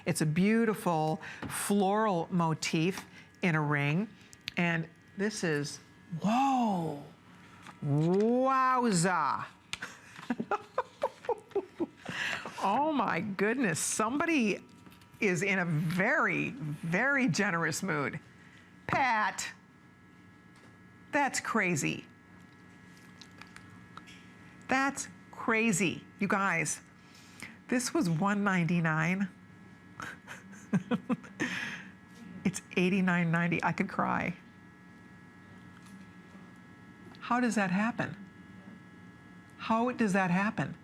It's a beautiful floral motif in a ring. And this is, whoa, wowza. Oh my goodness, somebody is in a very, very generous mood. Pat, that's crazy. That's crazy. You guys, this was $199. It's $89.90. I could cry. How does that happen? How does that happen?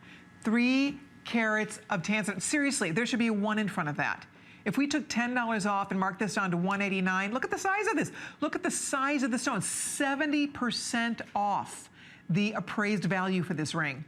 3 carats of Tanzanite. Seriously, there should be a 1 in front of that. If we took $10 off and marked this down to $189, look at the size of this. Look at the size of the stone. 70% off the appraised value for this ring.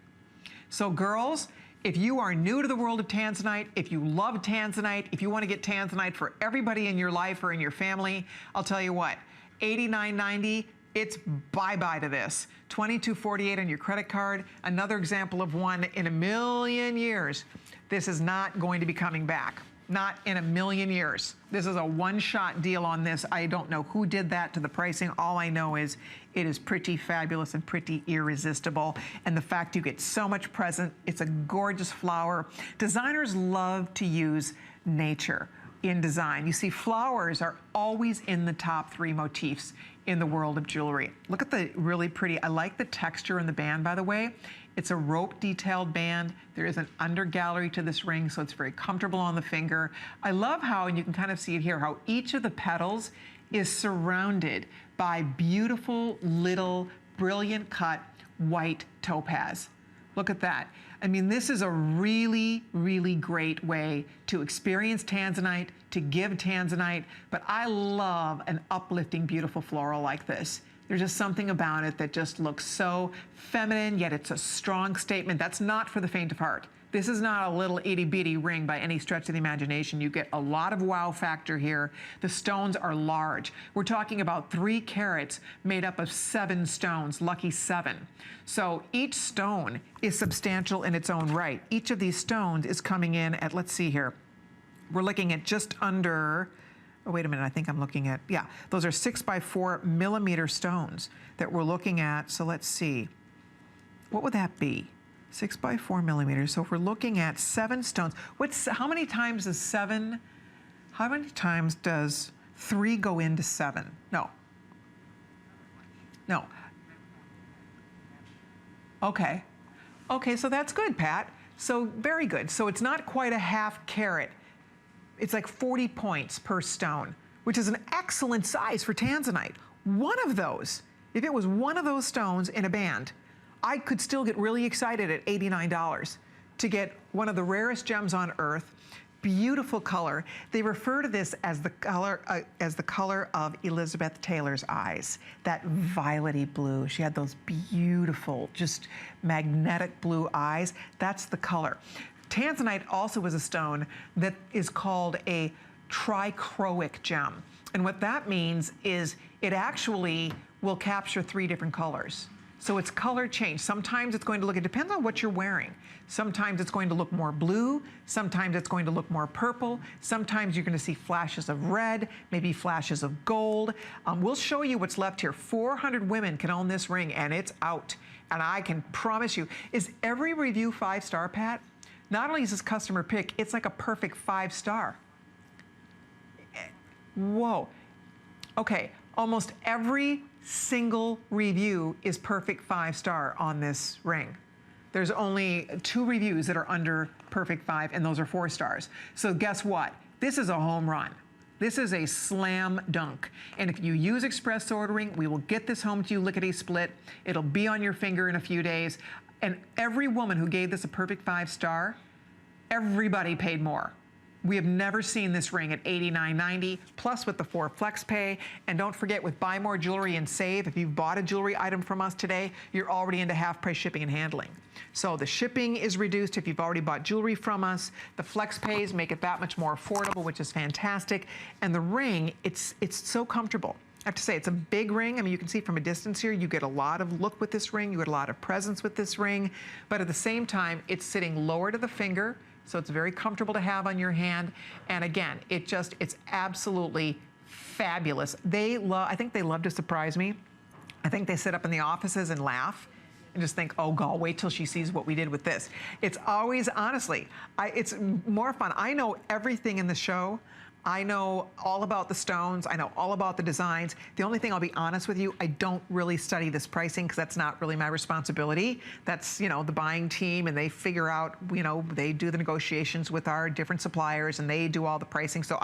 So girls, if you are new to the world of Tanzanite, if you love Tanzanite, if you want to get Tanzanite for everybody in your life or in your family, I'll tell you what, $89.90, it's bye-bye to this. $22.48 on your credit card. Another example of one in a million years. This is not going to be coming back. Not in a million years. This is a one-shot deal on this. I don't know who did that to the pricing. All I know is it is pretty fabulous and pretty irresistible. And the fact you get so much present, it's a gorgeous flower. Designers love to use nature in design. You see, flowers are always in the top 3 motifs in the world of jewelry. Look at the really pretty, I like the texture in the band, by the way. It's a rope detailed band. There is an under gallery to this ring, so it's very comfortable on the finger. I love how, and you can kind of see it here, how each of the petals is surrounded by beautiful little brilliant cut white topaz. Look at that. I mean, this is a really, really great way to experience Tanzanite, to give Tanzanite, but I love an uplifting, beautiful floral like this. There's just something about it that just looks so feminine, yet it's a strong statement. That's not for the faint of heart. This is not a little itty-bitty ring by any stretch of the imagination. You get a lot of wow factor here. The stones are large. We're talking about 3 carats made up of 7 stones, lucky 7. So each stone is substantial in its own right. Each of these stones is coming in at, let's see here, we're looking at just under, oh, wait a minute, I think I'm looking at, yeah, those are 6x4 millimeter stones that we're looking at. So let's see, what would that be? 6x4 millimeters. So if we're looking at 7 stones, how many times does 7, how many times does 3 go into 7? No. No. Okay. Okay, so that's good, Pat. So very good. So it's not quite a half carat. It's like 40 points per stone, which is an excellent size for Tanzanite. One of those, if it was one of those stones in a band, I could still get really excited at $89 to get one of the rarest gems on earth. Beautiful color. They refer to this as the color of Elizabeth Taylor's eyes. That violety blue. She had those beautiful, just magnetic blue eyes. That's the color. Tanzanite also is a stone that is called a trichroic gem. And what that means is it actually will capture 3 different colors. So it's color change. Sometimes it's going to look, it depends on what you're wearing. Sometimes it's going to look more blue. Sometimes it's going to look more purple. Sometimes you're going to see flashes of red, maybe flashes of gold. We'll show you what's left here. 400 women can own this ring and it's out. And I can promise you, is every review 5-star, Pat? Not only is this customer pick, it's like a perfect 5-star. Whoa. Okay, almost every single review is perfect 5-star on this ring. There's only 2 reviews that are under perfect 5, and those are 4 stars. So guess what? This is a home run. This is a slam dunk. And if you use express ordering, we will get this home to you lickety split. It'll be on your finger in a few days. And every woman who gave this a perfect 5-star, everybody paid more. We have never seen this ring at $89.90, plus with the 4 flex pay. And don't forget, with Buy More Jewelry and Save, if you've bought a jewelry item from us today, you're already into half-price shipping and handling. So the shipping is reduced if you've already bought jewelry from us. The flex pays make it that much more affordable, which is fantastic. And the ring, it's so comfortable. I have to say, it's a big ring. I mean, you can see from a distance here, you get a lot of look with this ring, you get a lot of presence with this ring, but at the same time, it's sitting lower to the finger, so it's very comfortable to have on your hand. And again, it's absolutely fabulous. I think they love to surprise me. I think they sit up in the offices and laugh and just think, oh God, wait till she sees what we did with this. It's always, honestly, it's more fun. I know everything in the show. I know all about the stones. I know all about the designs. The only thing, I'll be honest with you, I don't really study this pricing because that's not really my responsibility. That's, you know, the buying team, and they figure out, you know, they do the negotiations with our different suppliers and they do all the pricing. So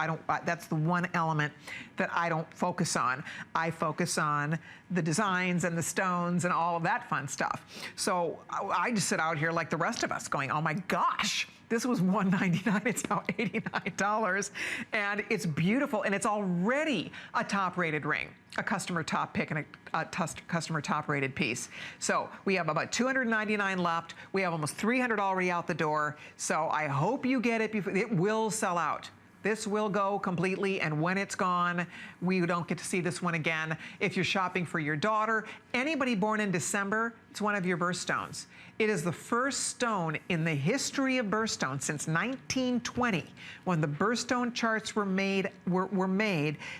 that's the one element that I don't focus on. I focus on the designs and the stones and all of that fun stuff. So I just sit out here like the rest of us going, oh my gosh, this was $199, it's now $89, and it's beautiful, and it's already a top-rated ring, a customer top pick, and a customer top-rated piece. So we have about 299 left. We have almost 300 already out the door. So I hope you get it before it will sell out. This will go completely, and when it's gone, we don't get to see this one again. If you're shopping for your daughter, anybody born in December, it's one of your birthstones. It is the first stone in the history of birthstones since 1920, when the birthstone charts were made,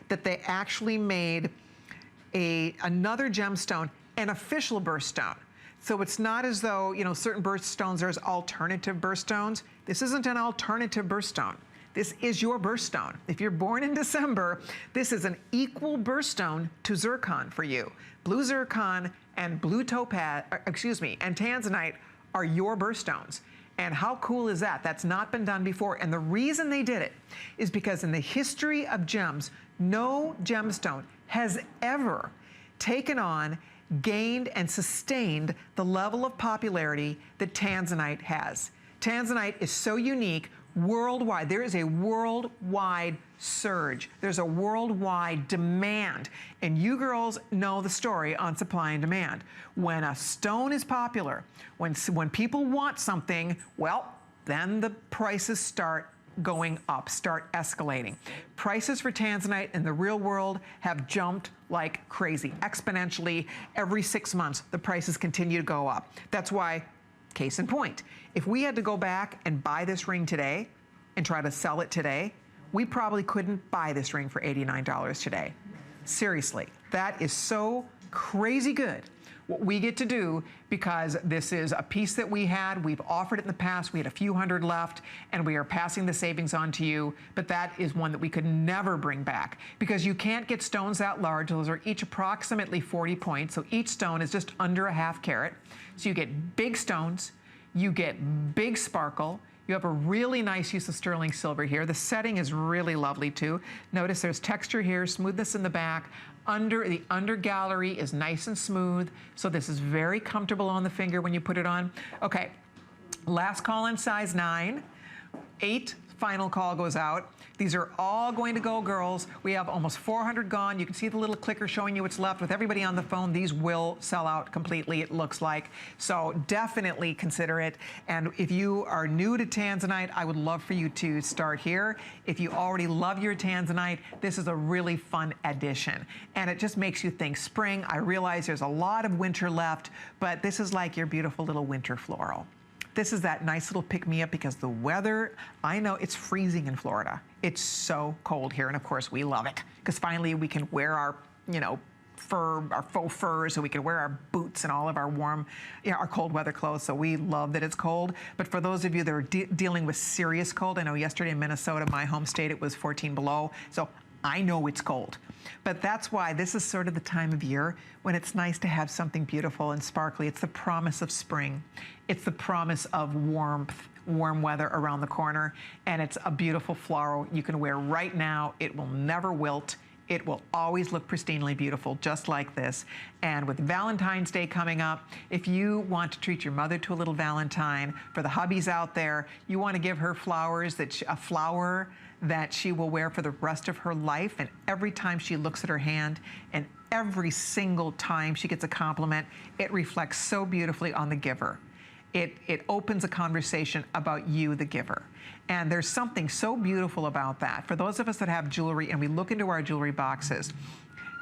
that they actually made another gemstone an official birthstone. So it's not as though, you know, certain birthstones, there's alternative birthstones. This isn't an alternative birthstone. This is your birthstone. If you're born in December, this is an equal birthstone to zircon for you. Blue zircon and blue topaz, and tanzanite are your birthstones. And how cool is that? That's not been done before. And the reason they did it is because in the history of gems, no gemstone has ever taken on, gained, and sustained the level of popularity that tanzanite has. Tanzanite is so unique. Worldwide, there is a worldwide surge. There's a worldwide demand. And you girls know the story on supply and demand. When a stone is popular, when people want something, well, then the prices start going up, start escalating. Prices for tanzanite in the real world have jumped like crazy, exponentially. Every 6 months, the prices continue to go up. That's why, case in point, if we had to go back and buy this ring today and try to sell it today, we probably couldn't buy this ring for $89 today. Seriously, that is so crazy good what we get to do, because this is a piece that we had. We've offered it in the past. We had a few hundred left, and we are passing the savings on to you. But that is one that we could never bring back, because you can't get stones that large. Those are each approximately 40 points. So each stone is just under a ½ carat. So you get big stones. You get big sparkle. You have a really nice use of sterling silver here. The setting is really lovely too. Notice there's texture here, smoothness in the back. The under gallery is nice and smooth. So this is very comfortable on the finger when you put it on. Okay, last call in size 9. 8 final call goes out. These are all going to go, girls. We have almost 400 gone. You can see the little clicker showing you what's left. With everybody on the phone, these will sell out completely, it looks like. So definitely consider it. And if you are new to tanzanite, I would love for you to start here. If you already love your tanzanite, this is a really fun addition. And it just makes you think spring. I realize there's a lot of winter left, but this is like your beautiful little winter floral. This is that nice little pick-me-up, because the weather, I know it's freezing in Florida. It's so cold here, and of course we love it, because finally we can wear our, you know, our faux fur, so we can wear our boots and all of our warm, our cold weather clothes. So we love that it's cold. But for those of you that are dealing with serious cold, I know yesterday in Minnesota, my home state, it was 14 below. So I know it's cold. But that's why this is sort of the time of year when it's nice to have something beautiful and sparkly. It's the promise of spring. It's the promise of warmth, warm weather around the corner. And it's a beautiful floral you can wear right now. It will never wilt. It will always look pristinely beautiful, just like this. And with Valentine's Day coming up, if you want to treat your mother to a little Valentine, for the hubbies out there, you want to give her flowers, a flower that she will wear for the rest of her life. And every time she looks at her hand, and every single time she gets a compliment, it reflects so beautifully on the giver. It opens a conversation about you, the giver. And there's something so beautiful about that. For those of us that have jewelry and we look into our jewelry boxes,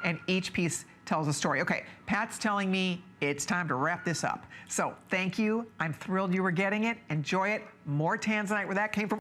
and each piece tells a story. Okay, Pat's telling me it's time to wrap this up. So thank you. I'm thrilled you were getting it. Enjoy it. More Tanzanite where that came from.